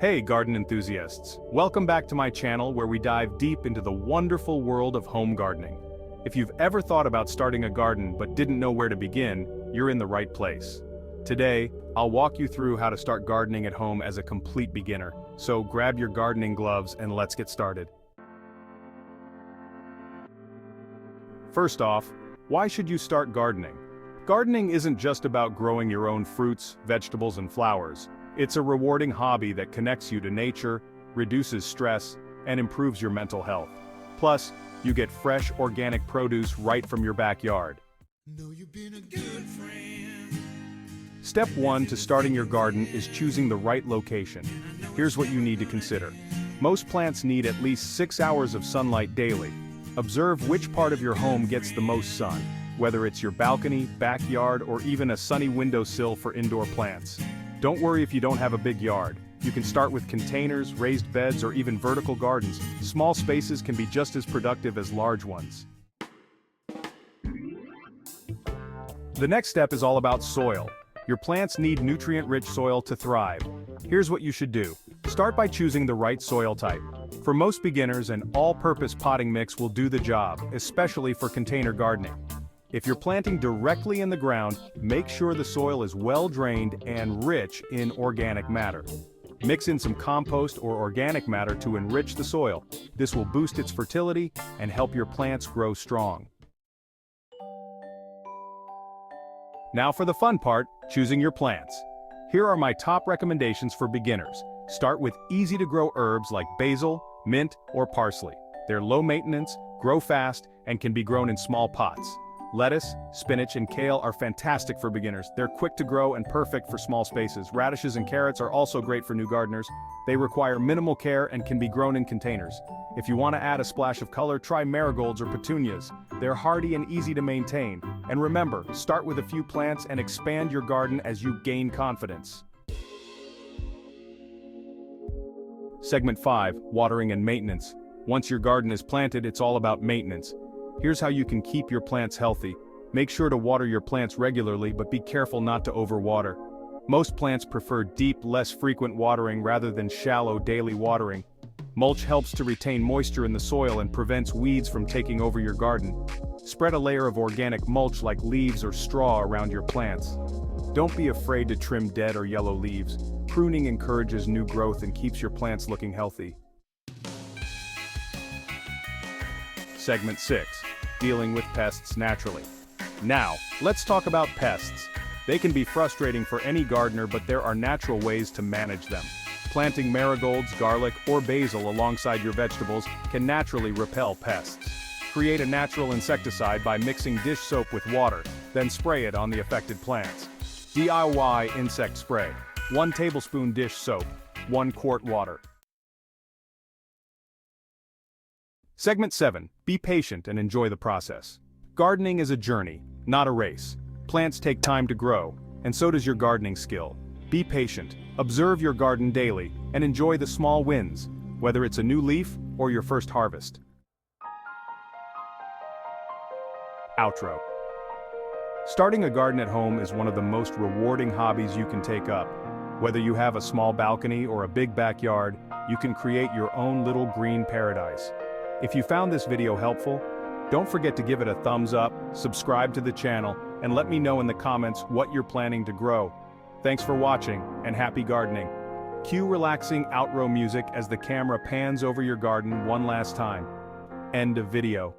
Hey garden enthusiasts, welcome back to my channel where we dive deep into the wonderful world of home gardening. If you've ever thought about starting a garden but didn't know where to begin, you're in the right place. Today, I'll walk you through how to start gardening at home as a complete beginner, so grab your gardening gloves and let's get started. First off, why should you start gardening? Gardening isn't just about growing your own fruits, vegetables, and flowers. It's a rewarding hobby that connects you to nature, reduces stress, and improves your mental health. Plus, you get fresh, organic produce right from your backyard. Know you've been a good friend. Step 1 to starting your garden is choosing the right location. Here's what you need to consider. Most plants need at least 6 hours of sunlight daily. Observe which part of your home gets the most sun, whether it's your balcony, backyard, or even a sunny windowsill for indoor plants. Don't worry if you don't have a big yard. You can start with containers, raised beds, or even vertical gardens. Small spaces can be just as productive as large ones. The next step is all about soil. Your plants need nutrient-rich soil to thrive. Here's what you should do. Start by choosing the right soil type. For most beginners, an all-purpose potting mix will do the job, especially for container gardening. If you're planting directly in the ground, make sure the soil is well drained and rich in organic matter. Mix in some compost or organic matter to enrich the soil. This will boost its fertility and help your plants grow strong. Now for the fun part, choosing your plants. Here are my top recommendations for beginners. Start with easy-to-grow herbs like basil, mint, or parsley. They're low maintenance, grow fast, and can be grown in small pots. Lettuce, spinach, and kale are fantastic for beginners. They're quick to grow and perfect for small spaces. Radishes and carrots are also great for new gardeners. They require minimal care and can be grown in containers. If you want to add a splash of color, try marigolds or petunias. They're hardy and easy to maintain. And remember, start with a few plants and expand your garden as you gain confidence. Segment 5, watering and maintenance. Once your garden is planted, it's all about maintenance. Here's how you can keep your plants healthy. Make sure to water your plants regularly, but be careful not to overwater. Most plants prefer deep, less frequent watering rather than shallow daily watering. Mulch helps to retain moisture in the soil and prevents weeds from taking over your garden. Spread a layer of organic mulch like leaves or straw around your plants. Don't be afraid to trim dead or yellow leaves. Pruning encourages new growth and keeps your plants looking healthy. Segment 6. Dealing with pests naturally. Now, let's talk about pests. They can be frustrating for any gardener, but there are natural ways to manage them. Planting marigolds, garlic, or basil alongside your vegetables can naturally repel pests. Create a natural insecticide by mixing dish soap with water, then spray it on the affected plants. DIY insect spray. 1 tablespoon dish soap, 1 quart water. Segment 7. Be patient and enjoy the process. Gardening is a journey, not a race. Plants take time to grow, and so does your gardening skill. Be patient, observe your garden daily, and enjoy the small wins, whether it's a new leaf or your first harvest. Outro. Starting a garden at home is one of the most rewarding hobbies you can take up. Whether you have a small balcony or a big backyard, you can create your own little green paradise. If you found this video helpful, don't forget to give it a thumbs up, subscribe to the channel, and let me know in the comments what you're planning to grow. Thanks for watching, and happy gardening. Cue relaxing outro music as the camera pans over your garden one last time. End of video.